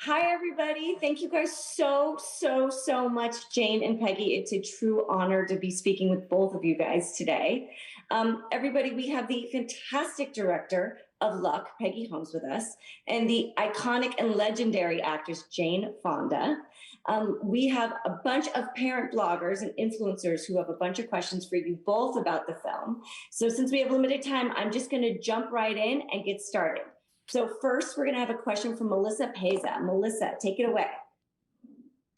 Hi, everybody. Thank you guys so much, Jane and Peggy. It's a true honor to be speaking with both of you guys today. Everybody, we have the fantastic director of Luck, Peggy Holmes, with us, and the iconic and legendary actress, Jane Fonda. We have a bunch of parent bloggers and influencers who have a bunch of questions for you both about the film. So since we have limited time, I'm just going to jump right in and get started. So first, we're going to have a question from Melissa Peza. Melissa, take it away.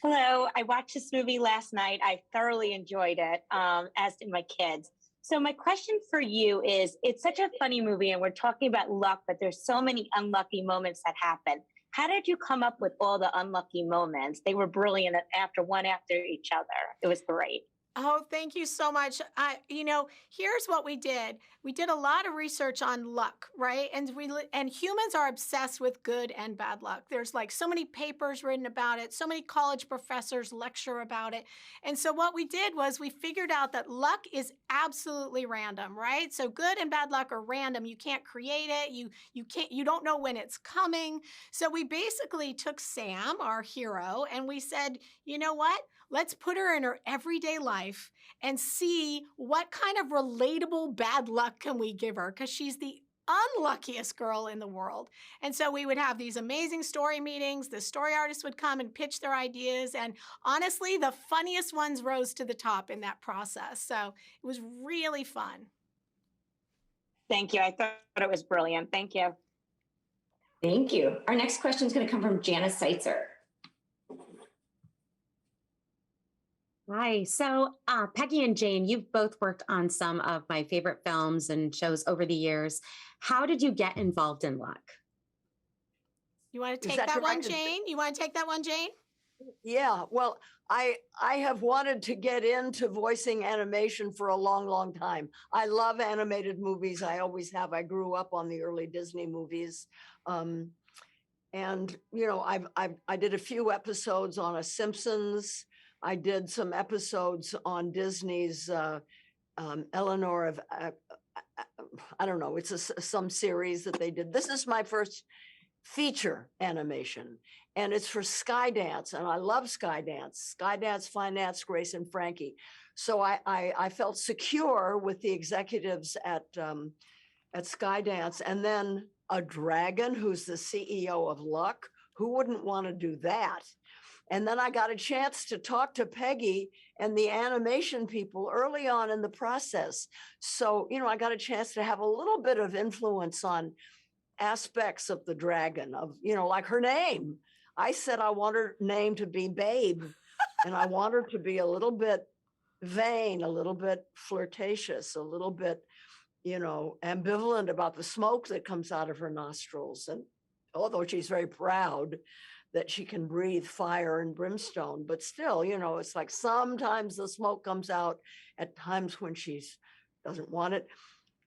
Hello, I watched this movie last night. I thoroughly enjoyed it, as did my kids. So my question for you is, it's such a funny movie and we're talking about luck, but there's so many unlucky moments that happen. How did you come up with all the unlucky moments? They were brilliant after each other. It was great. Oh, thank you so much. Here's what we did. We did a lot of research on luck, right? And humans are obsessed with good and bad luck. There's like so many papers written about it. So many college professors lecture about it. And so what we did was we figured out that luck is absolutely random, right? So good and bad luck are random. You can't create it. You don't know when it's coming. So we basically took Sam, our hero, and we said, you know what? Let's put her in her everyday life and see what kind of relatable bad luck can we give her, because she's the unluckiest girl in the world. And so we would have these amazing story meetings. The story artists would come and pitch their ideas. And honestly, the funniest ones rose to the top in that process. So it was really fun. Thank you. I thought it was brilliant. Thank you. Thank you. Our next question is going to come from Janice Seitzer. Hi. So, Peggy and Jane, you've both worked on some of my favorite films and shows over the years. How did you get involved in Luck? You want to take that one, Jane? You want to take that one, Jane? Yeah, well, I have wanted to get into voicing animation for a long time. I love animated movies. I always have. I grew up on the early Disney movies. And I did a few episodes on a Simpsons. I did some episodes on Disney's Eleanor of, I don't know, it's some series that they did. This is my first feature animation, and it's for Skydance, and I love Skydance, Finance, Grace and Frankie. So I felt secure with the executives at Skydance, and then a dragon who's the CEO of Luck. Who wouldn't want to do that? And then I got a chance to talk to Peggy and the animation people early on in the process. So, I got a chance to have a little bit of influence on aspects of the dragon, of, like her name. I said I want her name to be Babe, and I want her to be a little bit vain, a little bit flirtatious, a little bit, ambivalent about the smoke that comes out of her nostrils. And although she's very proud that she can breathe fire and brimstone, but still, it's like sometimes the smoke comes out at times when she doesn't want it,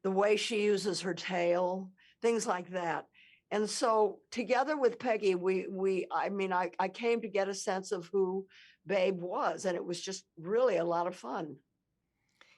the way she uses her tail, things like that. And so together with Peggy, I came to get a sense of who Babe was, and it was just really a lot of fun.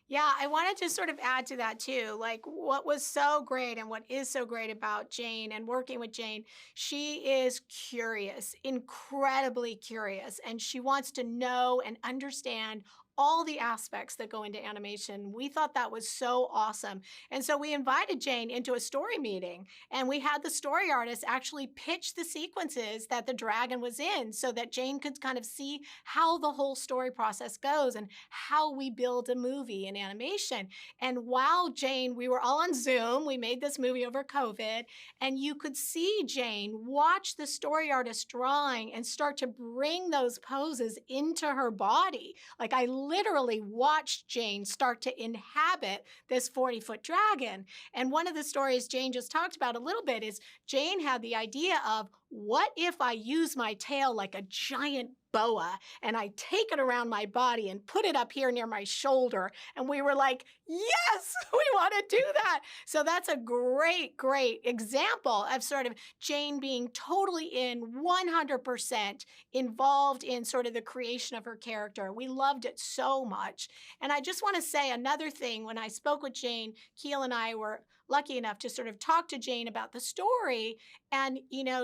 Yeah, I wanted to sort of add to that too. Like, what was so great and what is so great about Jane and working with Jane, she is curious, incredibly curious, and she wants to know and understand all the aspects that go into animation. We thought that was so awesome. And so we invited Jane into a story meeting, and we had the story artist actually pitch the sequences that the dragon was in so that Jane could kind of see how the whole story process goes and how we build a movie in animation. And while we were all on Zoom, we made this movie over COVID, and you could see Jane watch the story artist drawing and start to bring those poses into her body. Like, I literally watched Jane start to inhabit this 40-foot dragon. And one of the stories Jane just talked about a little bit is Jane had the idea of, what if I use my tail like a giant boa and I take it around my body and put it up here near my shoulder? And we were like, yes, we want to do that. So that's a great example of sort of Jane being totally 100% involved in sort of the creation of her character. We loved it so much. And I just want to say another thing. When I spoke with Jane, Keel and I were lucky enough to sort of talk to Jane about the story. And,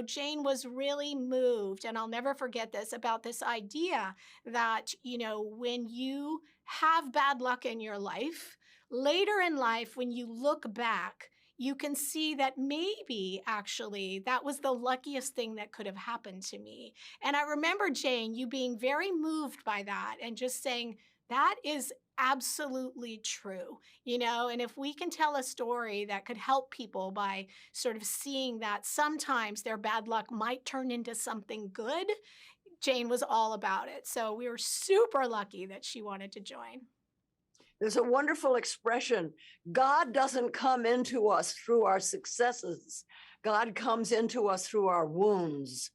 Jane was really moved, and I'll never forget this, about this idea that, when you have bad luck in your life, later in life, when you look back, you can see that maybe actually that was the luckiest thing that could have happened to me. And I remember, Jane, you being very moved by that and just saying, that is absolutely true, and if we can tell a story that could help people by sort of seeing that sometimes their bad luck might turn into something good, Jane was all about it. So we were super lucky that she wanted to join. There's a wonderful expression. God doesn't come into us through our successes. God comes into us through our wounds.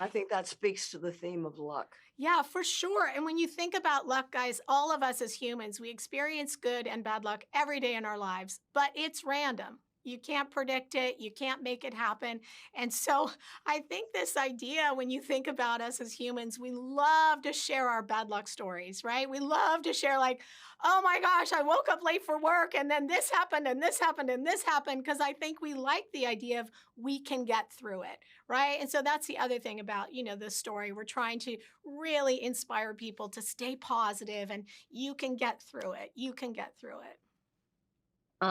I think that speaks to the theme of luck. Yeah, for sure. And when you think about luck, guys, all of us as humans, we experience good and bad luck every day in our lives, but it's random. You can't predict it. You can't make it happen. And so I think this idea, when you think about us as humans, we love to share our bad luck stories, right? We love to share like, oh my gosh, I woke up late for work and then this happened and this happened and this happened, because I think we like the idea of we can get through it, right? And so that's the other thing about, this story. We're trying to really inspire people to stay positive, and you can get through it. You can get through it.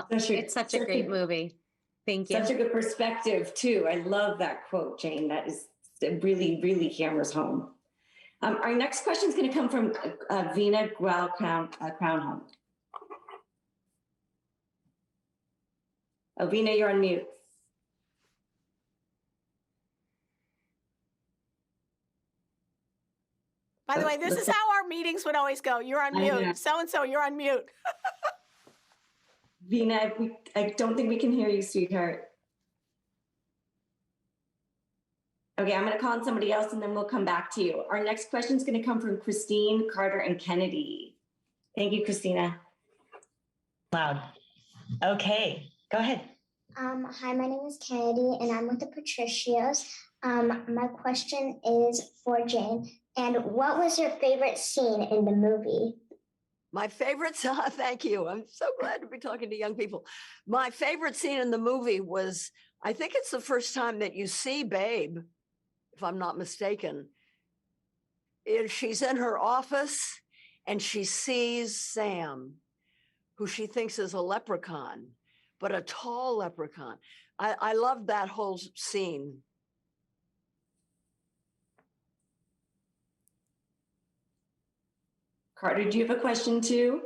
It's such a great movie. Thank you. Such a good perspective, too. I love that quote, Jane. That is really, really hammers home. Our next question is going to come from Vina Crownholm. Oh, Vina, you're on mute. By the way, this is how our meetings would always go. You're on mute. So-and-so, you're on mute. Vina, I don't think we can hear you, sweetheart. Okay, I'm going to call on somebody else and then we'll come back to you. Our next question is going to come from Christine, Carter, and Kennedy. Thank you, Christina. Loud. Okay, go ahead. Hi, my name is Kennedy and I'm with the Patricios. My question is for Jane. And what was your favorite scene in the movie? My favorite, thank you. I'm so glad to be talking to young people. My favorite scene in the movie was, I think it's the first time that you see Babe, if I'm not mistaken. She's in her office and she sees Sam, who she thinks is a leprechaun, but a tall leprechaun. I love that whole scene. Carter, do you have a question too?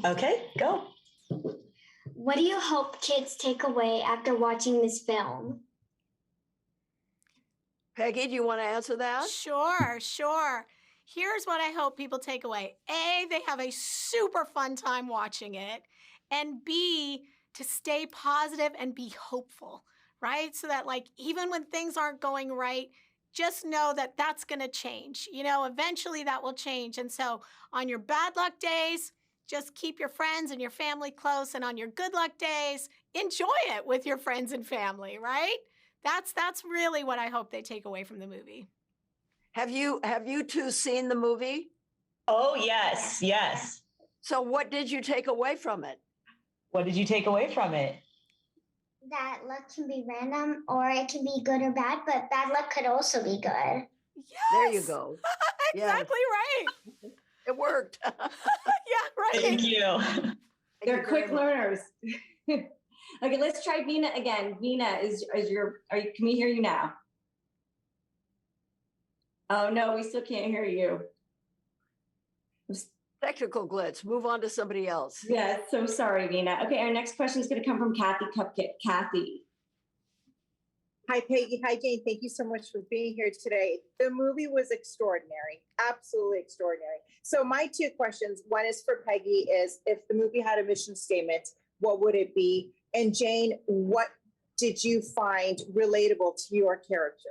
Okay, go. What do you hope kids take away after watching this film? Peggy, do you want to answer that? Sure. Here's what I hope people take away. A, they have a super fun time watching it. And B, to stay positive and be hopeful, right? So that even when things aren't going right, just know that that's going to change. Eventually that will change. And so on your bad luck days, just keep your friends and your family close. And on your good luck days, enjoy it with your friends and family, right? That's really what I hope they take away from the movie. Have you two seen the movie? Oh, yes. So what did you take away from it? What did you take away from it? That luck can be random or it can be good or bad, but bad luck could also be good. Yes. There you go. Exactly right. It worked. Yeah, right. Thank you. They're quick learners. Okay, let's try Vina again. Vina, can we hear you now? Oh no, we still can't hear you. Technical glitch. Move on to somebody else. Yeah, so sorry, Vina. Okay, our next question is going to come from Kathy Cupcake. Kathy. Hi, Peggy. Hi, Jane. Thank you so much for being here today. The movie was extraordinary, absolutely extraordinary. So my two questions, one is for Peggy, is if the movie had a mission statement, what would it be? And Jane, what did you find relatable to your character?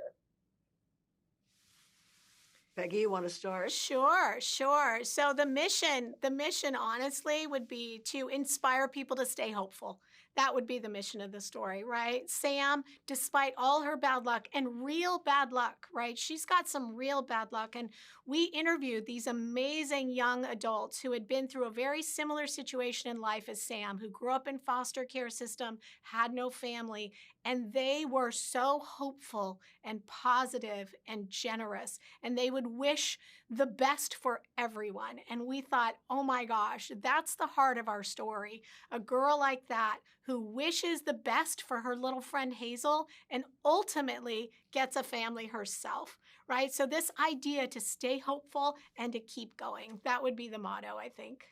Peggy, you want to start? Sure. So the mission honestly would be to inspire people to stay hopeful. that would be the mission of the story, right? Sam, despite all her bad luck and real bad luck, right? She's got some real bad luck. And we interviewed these amazing young adults who had been through a very similar situation in life as Sam, who grew up in foster care system, had no family, and they were so hopeful and positive and generous, and they would wish the best for everyone. And we thought, oh my gosh, that's the heart of our story. A girl like that who wishes the best for her little friend Hazel and ultimately gets a family herself, right? So this idea to stay hopeful and to keep going, that would be the motto, I think.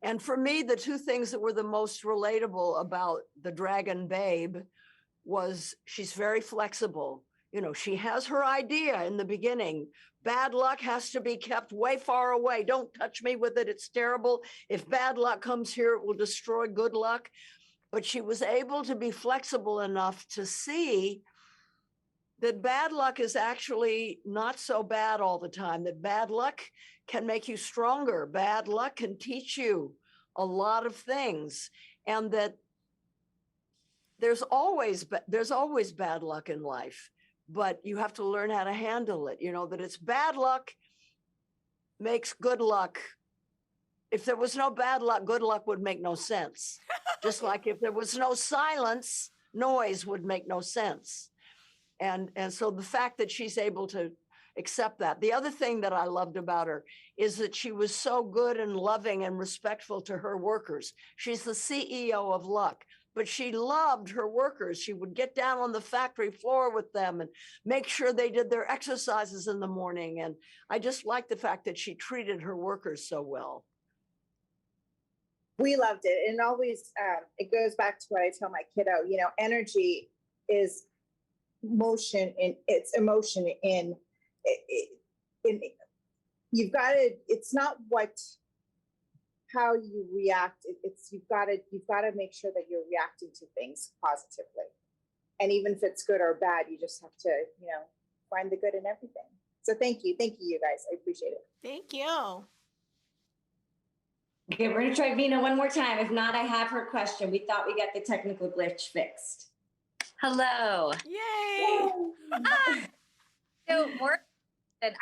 And for me, the two things that were the most relatable about the Dragon Babe was she's very flexible. You know, she has her idea in the beginning. Bad luck has to be kept way far away. Don't touch me with it. It's terrible. If bad luck comes here, it will destroy good luck. But she was able to be flexible enough to see that bad luck is actually not so bad all the time, that bad luck can make you stronger. Bad luck can teach you a lot of things, and that there's always bad luck in life, but you have to learn how to handle it. You know, that it's bad luck makes good luck. If there was no bad luck, good luck would make no sense. Just like if there was no silence, noise would make no sense. And so the fact that she's able to accept that. The other thing that I loved about her is that she was so good and loving and respectful to her workers. She's the CEO of Luck, but she loved her workers. She would get down on the factory floor with them and make sure they did their exercises in the morning. And I just liked the fact that she treated her workers so well. We loved it. And always, it goes back to what I tell my kiddo, you know, energy is motion, and it's emotion in you've got to, it's not how you react. It's you've got to make sure that you're reacting to things positively. And even if it's good or bad, you just have to, you know, find the good in everything. So thank you, you guys. I appreciate it. Thank you. Okay, we're gonna try Vina one more time. If not, I have her question. We thought we got the technical glitch fixed. Hello. Yay! So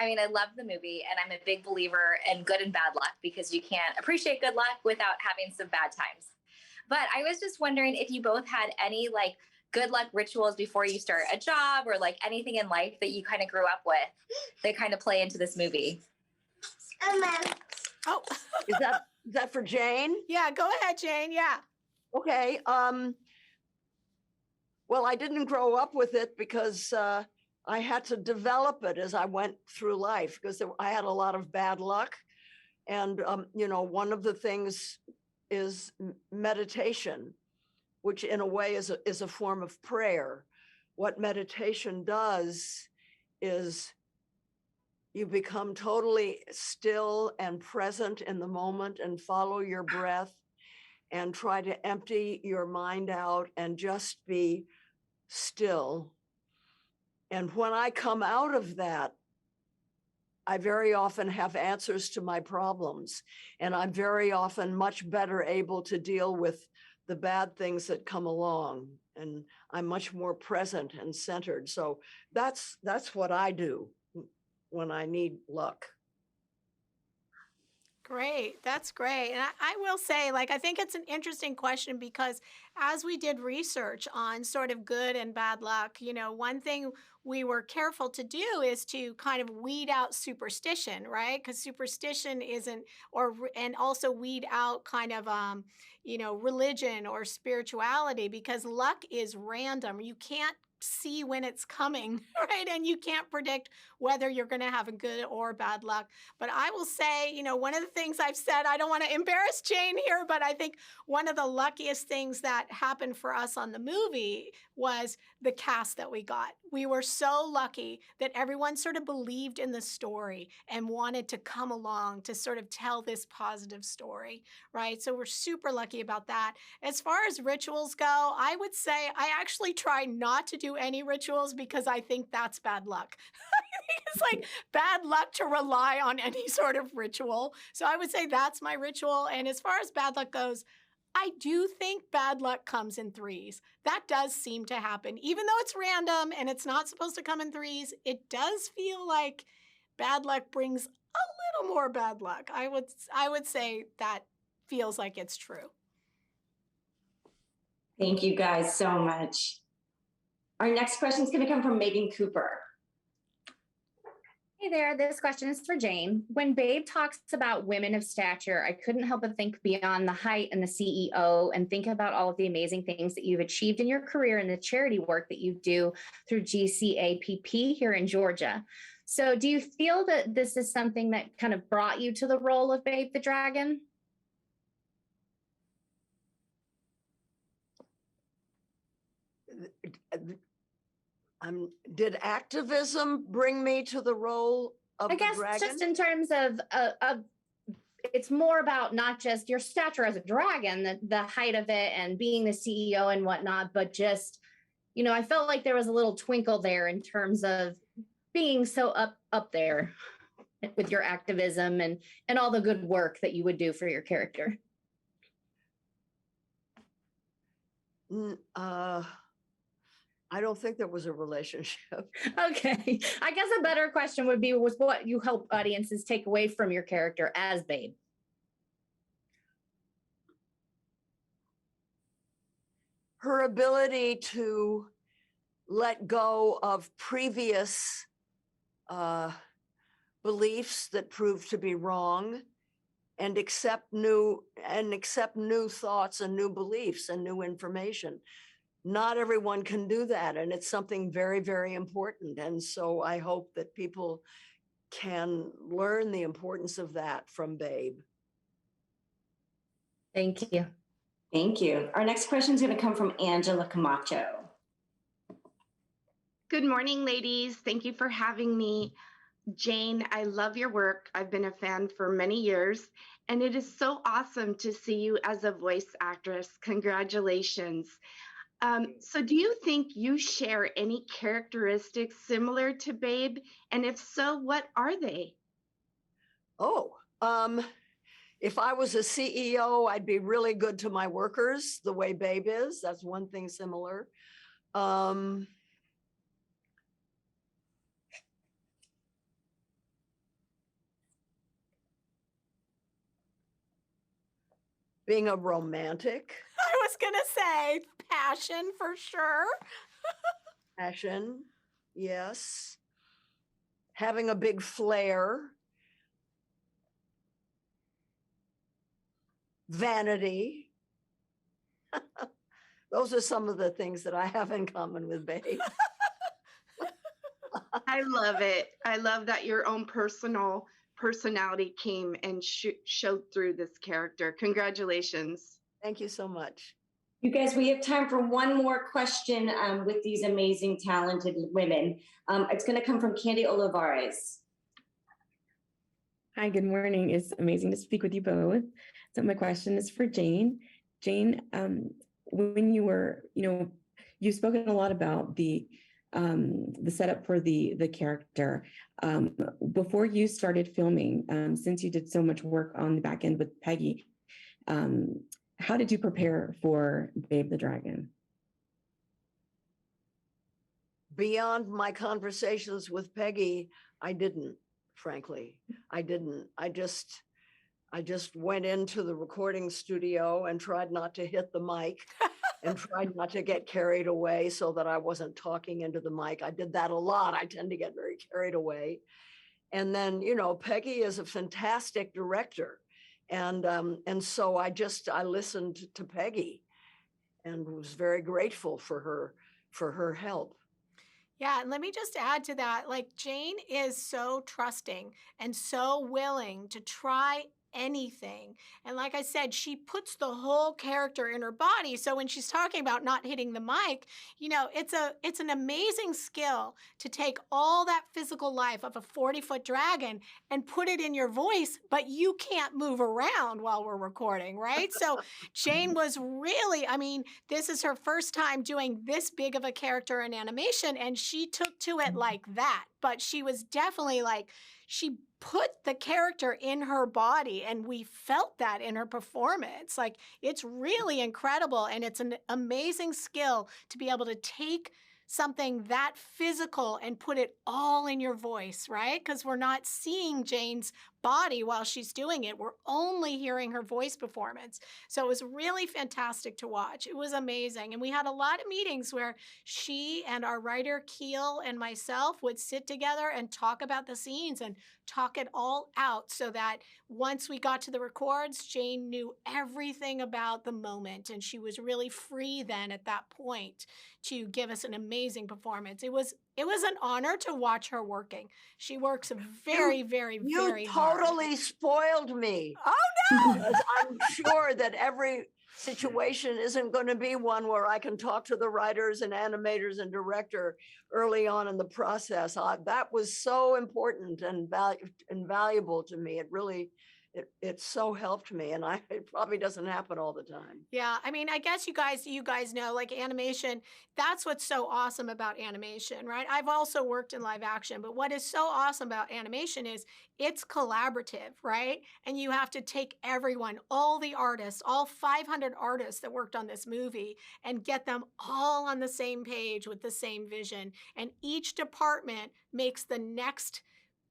I love the movie, and I'm a big believer in good and bad luck, because you can't appreciate good luck without having some bad times. But I was just wondering if you both had any like good luck rituals before you start a job, or like anything in life that you kind of grew up with that kind of play into this movie. Oh, Is that for Jane? yeah, go ahead, Jane. Yeah. Okay. Well, I didn't grow up with it because I had to develop it as I went through life, because I had a lot of bad luck. And, you know, one of the things is meditation, which in a way is a form of prayer. What meditation does is you become totally still and present in the moment and follow your breath and try to empty your mind out and just be still. And when I come out of that, I very often have answers to my problems, and I'm very often much better able to deal with the bad things that come along, and I'm much more present and centered. So that's what I do when I need luck. Great. That's great. And I will say, like, I think it's an interesting question, because as we did research on sort of good and bad luck, you know, one thing we were careful to do is to kind of weed out superstition, right? Because superstition isn't, and also weed out kind of, you know, religion or spirituality, because luck is random. You can't see when it's coming, right? And you can't predict whether you're going to have a good or bad luck. But I will say, you know, one of the things I've said, I don't want to embarrass Jane here, but I think one of the luckiest things that happened for us on the movie was the cast that we got. We were so lucky that everyone sort of believed in the story and wanted to come along to sort of tell this positive story, right? So we're super lucky about that. As far as rituals go, I would say I actually try not to do any rituals, because I think that's bad luck. I think it's like bad luck to rely on any sort of ritual. So I would say that's my ritual. And as far as bad luck goes, I do think bad luck comes in threes. That does seem to happen. Even though it's random and it's not supposed to come in threes, it does feel like bad luck brings a little more bad luck. I would say that feels like it's true. Thank you guys so much. Our next question is going to come from Megan Cooper. Hey there, this question is for Jane. When Babe talks about women of stature, I couldn't help but think beyond the height and the CEO and think about all of the amazing things that you've achieved in your career and the charity work that you do through GCAPP here in Georgia. So do you feel that this is something that kind of brought you to the role of Babe the Dragon? Did activism bring me to the role of I guess the dragon? just in terms of it's more about not just your stature as a dragon, the height of it and being the CEO and whatnot, but just, you know, I felt like there was a little twinkle there in terms of being so up there with your activism and all the good work that you would do for your character. I don't think there was a relationship. Okay. I guess a better question would be was what you hope audiences take away from your character as Babe. Her ability to let go of previous beliefs that proved to be wrong and accept new thoughts and new beliefs and new information. Not everyone can do that, and it's something very, very important. And so I hope that people can learn the importance of that from Babe. Thank you. Thank you. Our next question is going to come from Angela Camacho. Good morning, ladies. Thank you for having me. Jane, I love your work. I've been a fan for many years, and it is so awesome to see you as a voice actress. Congratulations. So do you think you share any characteristics similar to Babe? And if so, what are they? If I was a CEO, I'd be really good to my workers the way Babe is. That's one thing similar. Being a romantic. I was going to say passion for sure. Passion, yes. Having a big flair. Vanity. Those are some of the things that I have in common with Babe. I love it. I love that your own personal personality came and showed through this character. Congratulations. Thank you so much. You guys, we have time for one more question with these amazing, talented women. It's going to come from Candy Olivares. Hi, good morning. It's amazing to speak with you both. So my question is for Jane. Jane, when you were, you've spoken a lot about the setup for the character. Before you started filming, since you did so much work on the back end with Peggy, how did you prepare for Babe the Dragon? Beyond my conversations with Peggy, I didn't, frankly. I didn't. I just went into the recording studio and tried not to hit the mic and tried not to get carried away so that I wasn't talking into the mic. I did that a lot. I tend to get very carried away. And then, Peggy is a fantastic director. And so I listened to Peggy and was very grateful for her help. Yeah, and let me just add to that. Like, Jane is so trusting and so willing to try anything. And like I said, she puts the whole character in her body. So when she's talking about not hitting the mic, it's an amazing skill to take all that physical life of a 40-foot dragon and put it in your voice, but you can't move around while we're recording, right? So Jane was really, this is her first time doing this big of a character in animation, and she took to it like that. But she was definitely she put the character in her body, and we felt that in her performance. Like, it's really incredible, and it's an amazing skill to be able to take something that physical and put it all in your voice, right? Because we're not seeing Jane's body while she's doing it. We're only hearing her voice performance. So it was really fantastic to watch. It was amazing. And we had a lot of meetings where she and our writer, Keel, and myself would sit together and talk about the scenes and talk it all out, so that once we got to the records, Jane knew everything about the moment, and she was really free then at that point to give us an amazing performance. It was an honor to watch her working. She works very, very, very hard. You totally spoiled me. Oh no! Because I'm sure that every situation isn't going to be one where I can talk to the writers and animators and director early on in the process. That was so important and valuable to me. It really, it so helped me, and it probably doesn't happen all the time. Yeah, I mean, I guess you guys know, like, animation, that's what's so awesome about animation, right? I've also worked in live action, but what is so awesome about animation is it's collaborative, right? And you have to take everyone, all the artists, all 500 artists that worked on this movie, and get them all on the same page with the same vision. And each department makes the next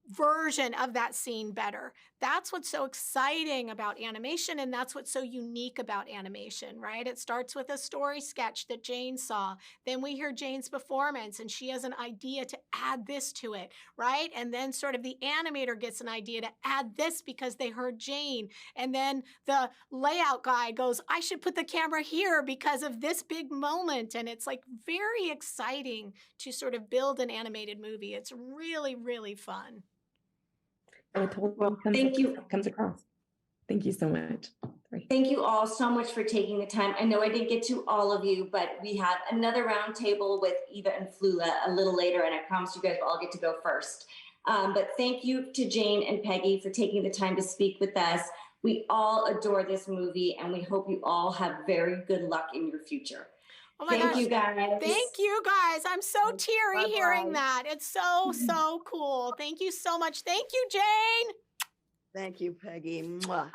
version of that scene better. That's what's so exciting about animation, and that's what's so unique about animation, right? It starts with a story sketch that Jane saw. Then we hear Jane's performance, and she has an idea to add this to it, right? And then sort of the animator gets an idea to add this because they heard Jane. And then the layout guy goes, I should put the camera here because of this big moment. And it's like very exciting to sort of build an animated movie. It's really, really fun. Well, thank you. Comes across. Thank you so much. Sorry. Thank you all so much for taking the time. I know I didn't get to all of you, but we have another round table with Eva and Flula a little later, and I promise you guys will all get to go first. But thank you to Jane and Peggy for taking the time to speak with us. We all adore this movie, and we hope you all have very good luck in your future. Oh my Thank gosh. you, guys. Thank you, guys. I'm so teary Bye-bye. hearing that. It's so, so cool. Thank you so much. Thank you, Jane. Thank you, Peggy. Mwah.